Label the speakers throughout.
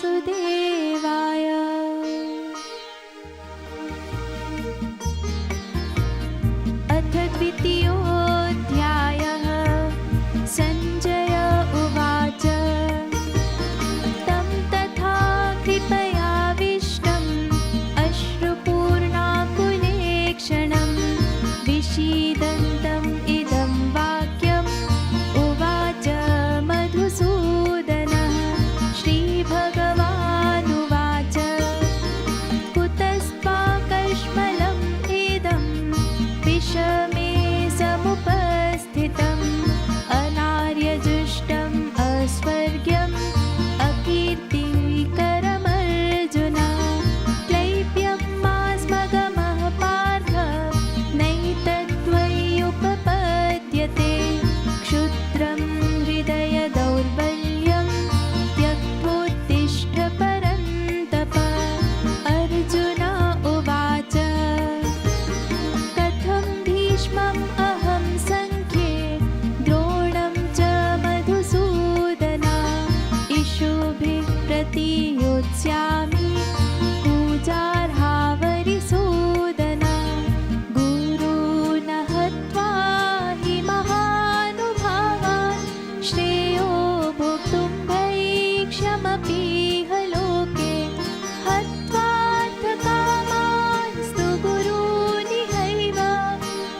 Speaker 1: वासुदेवाय। अथ द्वितीयोऽध्यायः। संजय उवाच तं तथा कृपयाविष्टम् अश्रुपूर्णाकुलेक्षणं विषीदन्तम् इदं वाक्यम् उवाच मधुसूदनः। श्रीभगवानुवाच कुतस्त्वाकश्मलम् इदं विषमे समुपस्थितम् अनार्यजुष्टम् अस्वर्ग्यम् अकीर्तिकरमर्जुन। क्लैप्यं मास्मगमः पार्थ नैतत्त्वय्युपपद्यते। क्षुद्रं हृदयदौर्बल्यं त्यक्त्वोत्तिष्ठ परन्तप। अर्जुन उवाच कथं भीष्मम् अहं सङ्ख्ये द्रोणं च मधुसूदन। इषुभिः प्रतियोत्स्यामि पूजार्हावरिसूदन। गुरून् हत्वा हि महानुभावान् श्रेयो भोक्तुं भैक्ष्यमपीह लोके। हत्वार्थकामांस्तु गुरूनिहैव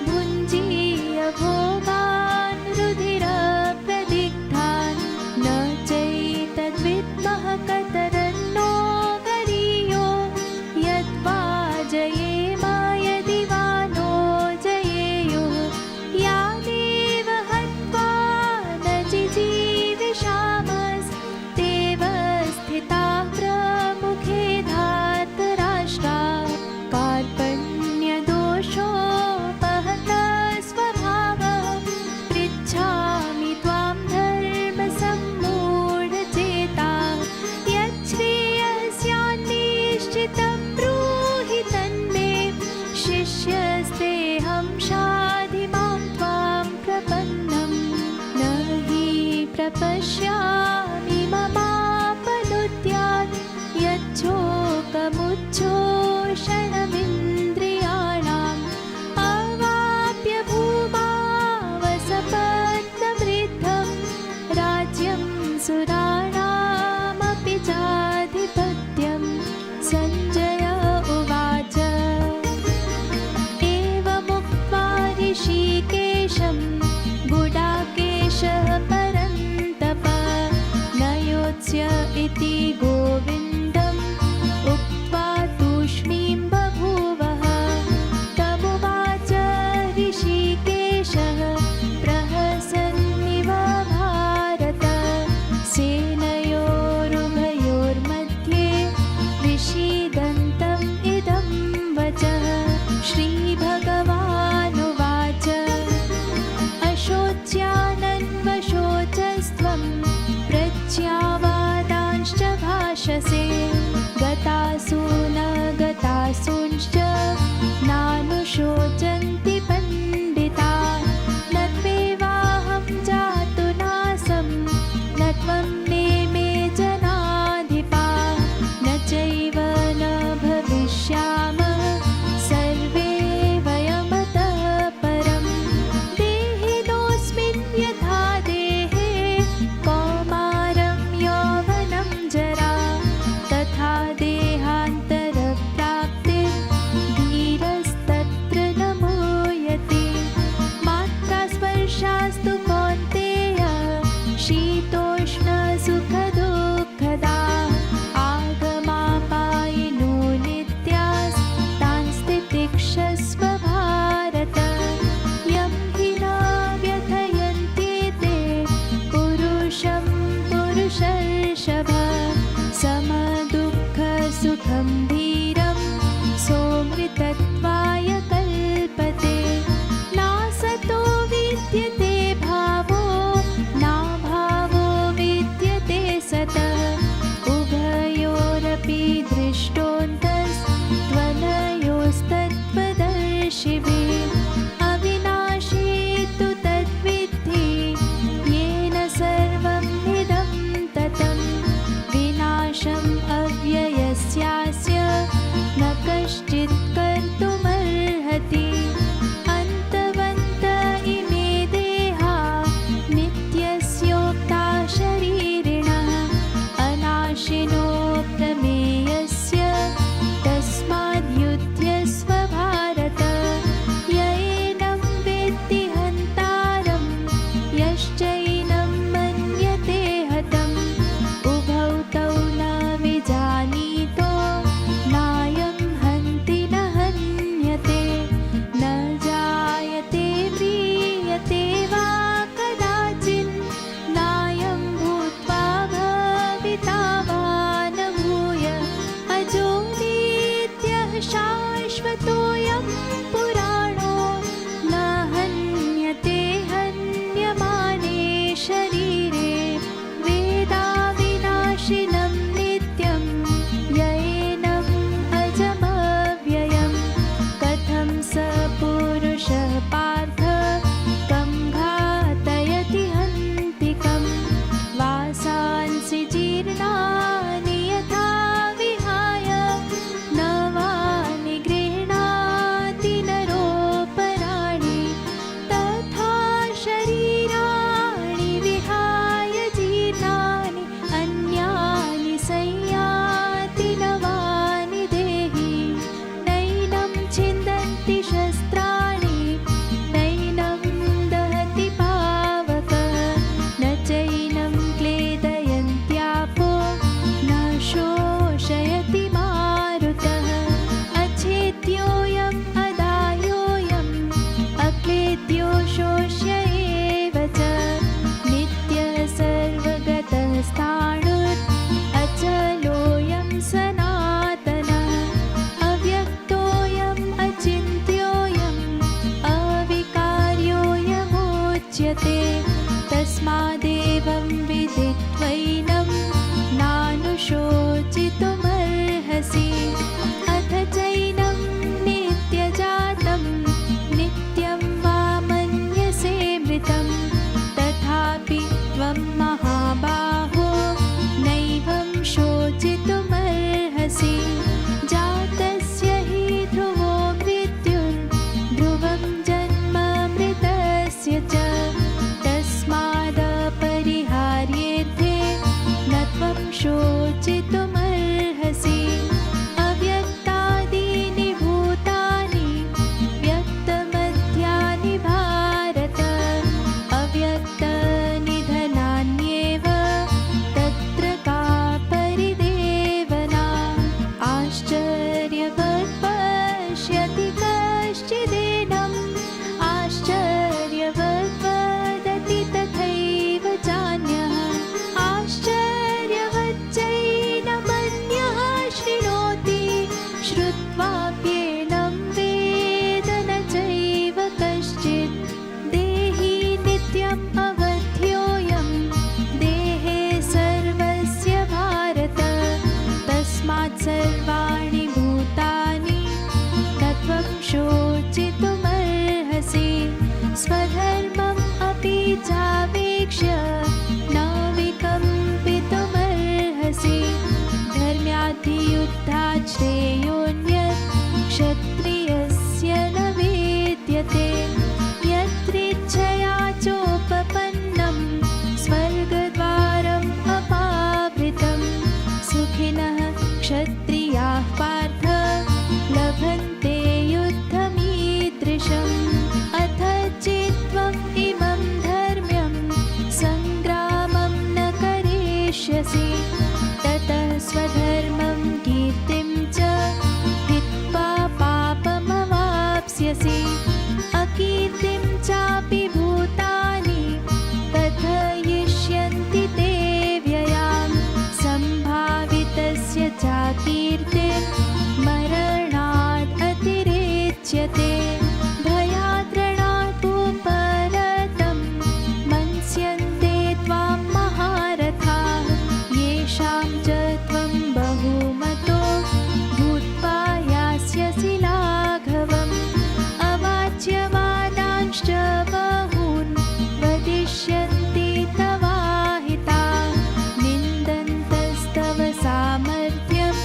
Speaker 1: भुञ्जीय भोगान् रुधिरप्रदिग्धान्। न चैतद्विद्मः कतरन्नो गरीयो यद्वा जयेम यदि वा नो जयेयुः। यानेव हत्वा न जिजीविषामस्तेव स्थिताः प्रमुखे धार्तराष्ट्राः। कार्पण्यदोषोपहतः स्वभावः पृच्छामि त्वां धर्मसम्मूढचेताः। यच्छ्रेयस्यान्निश्चितं ब्रूहि तन्मे शिष्यस्तेऽहं शाधि मां त्वां प्रपन्नम्। न हि प्रपश्यामि ममापनुद्यात् यच्छोकमुच्छोषणमिन्द्रियाणाम्। अवाप्य भूमावसपत्नवृद्धं राज्यं सुराणामपि चाधिपत्यम्। सञ्जय उवाच एवमुक्त्वा ऋषिकेशं गुडाकेशः परन्तप। न योत्स्य इति गोविन्दम् उक्त्वा तूष्णीं बभूवः। तमुवाच ऋषिकेशः प्रहसन्निव भारत। सेनयोरुभयोर्मध्ये विषीदन्तम् इदं वचः। श्रीभगवानुवाच अशोच्यानन्वशोचस्त्वं प्रज्ञावादांश्च भाषसे। गतासु न गतासूंश्च नानुशोचन्ति पण्डिताः। न त्वेवाहं जातु नासं न त्वं नेमे जनाधिपाः। न चैव न भविष्यामः सर्वे वयमतः परम्। देहिनोऽस्मिन् यथा देहे कौमारं यौवनं जरा। तथा देहान्तरप्राप्तिर् धीरस्तत्र न मूयते। मात्रा स्पर्शास्तु कौन्तेय शीतोष्णसुखदुःखदा। आगमापायिनो नित्यास्तांस्तितिक्षस्व भारत। यं हि न व्यथयन्त्येते पुरुषं पुरुषर्षभ। समदुःखसुखं धीरं सोऽमृतत्वाय कल्पते। नासतो विद्यते भावो नाभावो विद्यते सतः। उभयोरपि दृष्टोऽन्तस्त्वनयोस्तत्त्वदर्शिभिः। अविनाशी तु तद्विद्धि येन सर्वम् इदं ततं। विनाशं भास्यसि अकीर्तिं चापि भूतानि कथयिष्यन्ति ते व्ययां सम्भावितस्य चाकीर्तिर्मरणात् अतिरेच्यते भयाद्रणात् उपरतं मन्स्यन्ते त्वां महारथाः येषां च त्वं बहुमतो भूत्वा यास्यसि लाघवम् अवाच्यवादांश्च बहून् वदिष्यन्ति तवाहिताः निन्दन्तस्तव सामर्थ्यं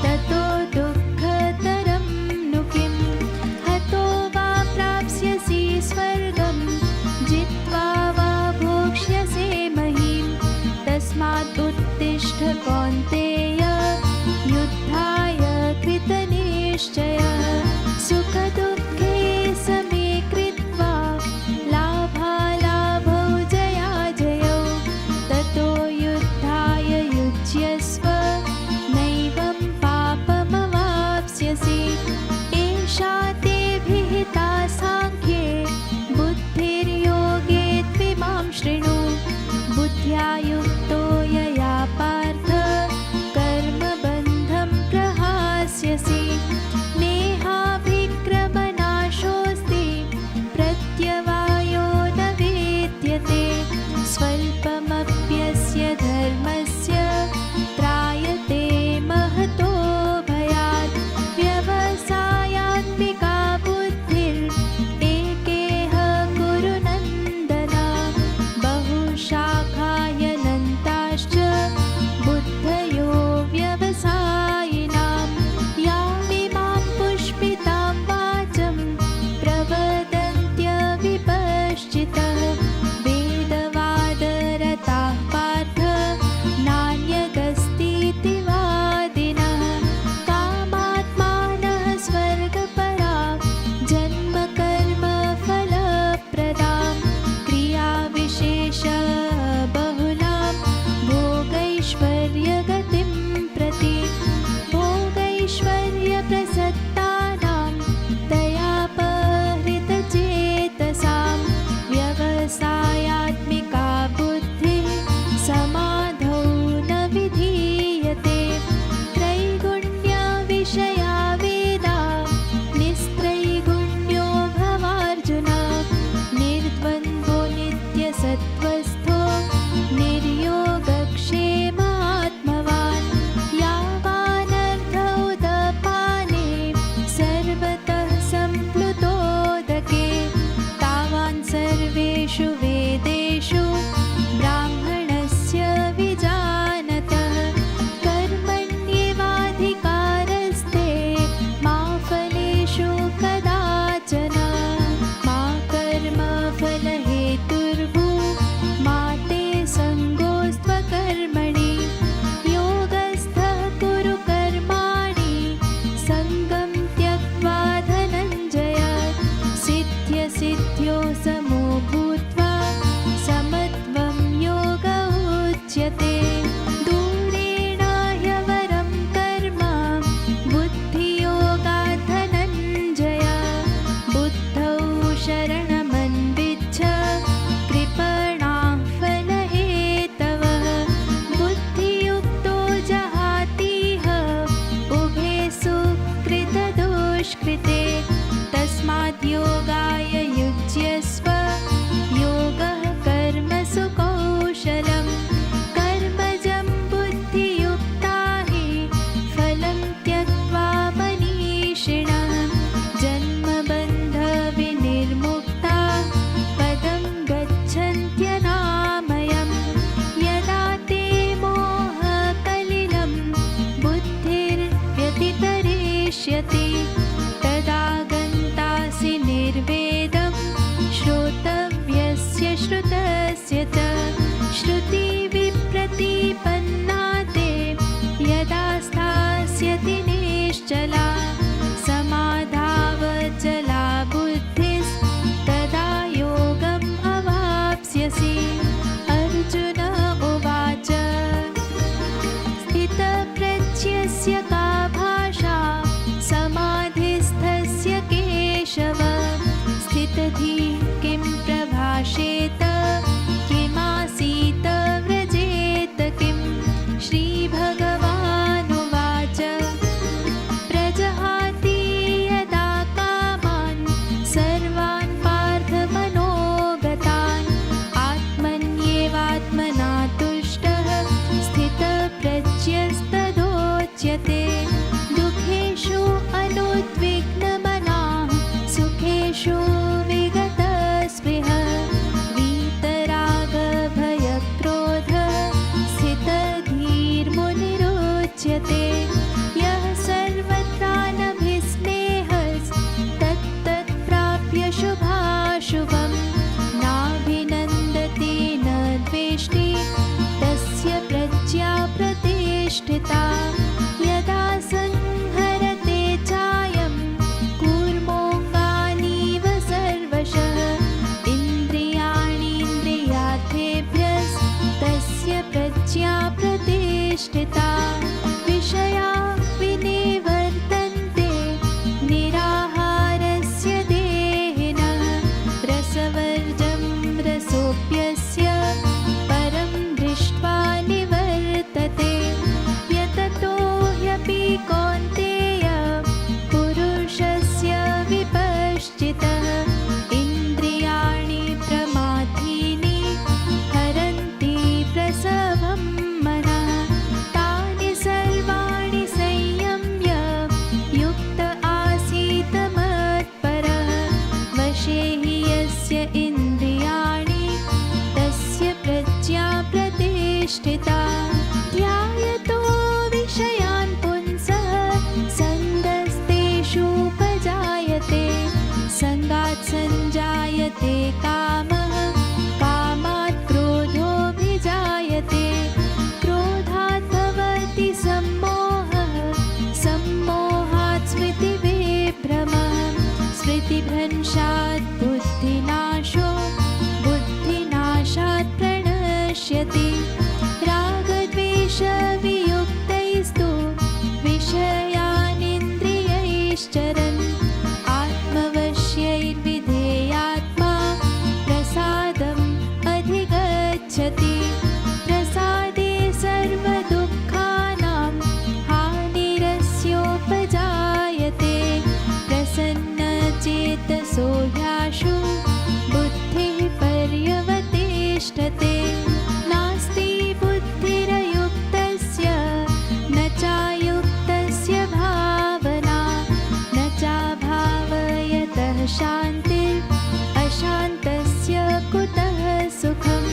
Speaker 1: ततो दुःखतरं नु किम् हतो वा प्राप्स्यसि स्वर्गं जित्वा वा भोक्ष्यसे महीम् तस्मात् उत्तिष्ठ कौन्तेय युद्धाय कृतनिश्चयः सुखदुःखे समे कृत्वा लाभालाभौ जयाजयौ ततो युद्धाय युज्यस्व नैवं पापमवाप्स्यसि एषा ते विहिता साङ्ख्ये बुद्धिर्योगे त्विमां शृणु बुद्ध्या युक्तो यया पार्थ कर्मबन्धं प्रहास्यसि नेहाभिक्रमनाशोऽस्ति प्रत्यवायो न वेद्यते स्वल्पमप्यस्य धर्मस्य त्रायते महतो भयात् व्यवसायात्मिका बुद्धिर्एकेह कुरु नन्दन बहुशाखायनन्ताश्च बुद्धयो व्यवसायिनां यामिमां पुष्पितां वाचं प्रवदन्त्यविपश्चितः वेदवादरताः पार्थ नान्यदस्तीति वादिनः कामात्मानः स्वर्गपरा जन्मकर्मफलप्रदां क्रियाविशेषः बहुलां भोगैश्वर्यगतिं प्रति भोगैश्वर्यप्रसक्तानां दयापहृतचेतसां व्यवसायात्मिका बुद्धिः समाधौ न विधीयते त्रैगुण्यविषया वेदा निस्त्रैगुण्यो भवार्जुन निर्द्वन्द्वो नित्यसत्त्वस्थो निर्योगक्षेमात्मवान् यावानर्धौदपाने सर्वतः सम्प्लुतोदके तावान् सर्वेषु वेदेषु ब्राह्मणस्य विजानतः कर्मण्येवाधिकारस्ते मा फलेषु कदाचन मा कर्मफलहेतुर्भू मा ते सङ्गोऽस्त्वकर्मणि योगस्थः कुरु कर्माणि सङ्गं त्यक्त्वा धनञ्जय सिद्ध्यसिद्ध्यो समो भूत्वा समत्वं योग उच्यते दूरेण ह्यवरं कर्म बुद्धियोगात् धनञ्जय बुद्धौ शरणमन्विच्छ कृपणाः फलहेतवः बुद्धियुक्तो जहातीह उभे सुकृतदुष्कृते तस्मात् योगाय युज्यस्व क्रोधात् सञ्जायते कामः कामात् क्रोधोऽभिजायते क्रोधात् भवति सम्मोहः सम्मोहात् स्मृतिविभ्रमः स्मृतिभ्रंशात् बुद्धिनाशो बुद्धिनाशात् प्रणश्यति रागद्वेषवियुक्तैस्तु विषयानिन्द्रियैश्चरन् आत्मवश्यैर्विधेयात्मा प्रसादम् अधिगच्छति प्रसादे सर्वदुःखानां हानिरस्योपजायते प्रसन्नचेतसो ह्याशु बुद्धिः पर्यवतिष्ठते नास्ति बुद्धिरयुक्तस्य न चायुक्तस्य भावना न चाभावयतः शान्तिर् अशान्तस्य कुतः सुखम्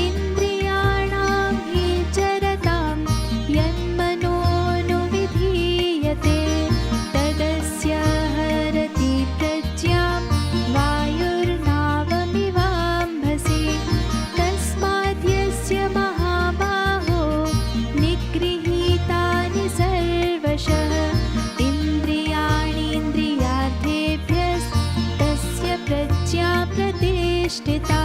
Speaker 1: इन्द्रियाणां हि चरतां यन्मनोनुविधीयते तदस्य हरति प्रज्ञां वायुर्नावमिवाम्भसि तस्माद् यस्य महाबाहो निगृहीतानि सर्वशः इन्द्रियाणीन्द्रियार्थेभ्यस्तस्य प्रज्ञा प्रतिष्ठिता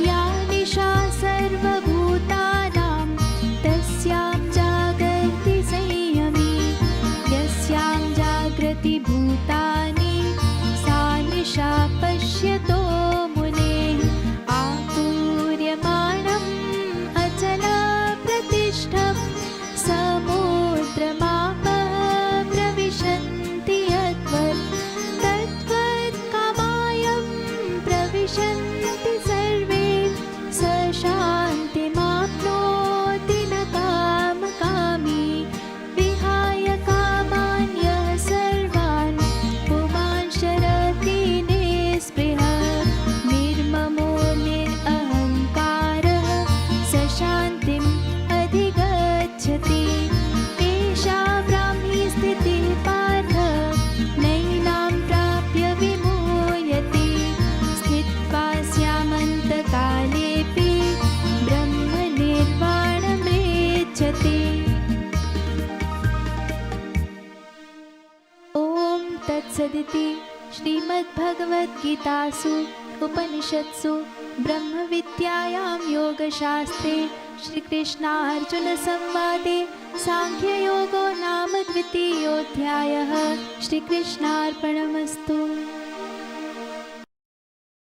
Speaker 1: या निशा सर्वभूतानां तस्यां जागर्ति संयमी यस्यां जागृति भूतानि सा निशा पश्यतो मुनेः आपूर्यमाणम् अचलप्रतिष्ठं समुद्रमापः प्रविशन्ति यद्वत् तद्वत् कामायं प्रविशन्ति सर्वे स शान्तिमाप्नोति न कामकामी विहाय कामान्यः सर्वान् पुमांश्चरति निःस्पृहः निर्ममो निरहङ्कारः स शान्तिम् अधिगच्छति एषा ब्राह्मी स्थितिः पार्थ नैनां प्राप्य विमुह्यति स्थित्वा स्यामन्तकालेऽपि ब्रह्मनिर्वाणमेच्छति ॐ तत्सदिति श्रीमद्भगवद्गीतासु उपनिषत्सु ब्रह्मविद्यायां योगशास्त्रे श्रीकृष्णार्जुनसंवादे साङ्ख्ययोगो नाम द्वितीयोऽध्यायः। श्रीकृष्णार्पणमस्तु।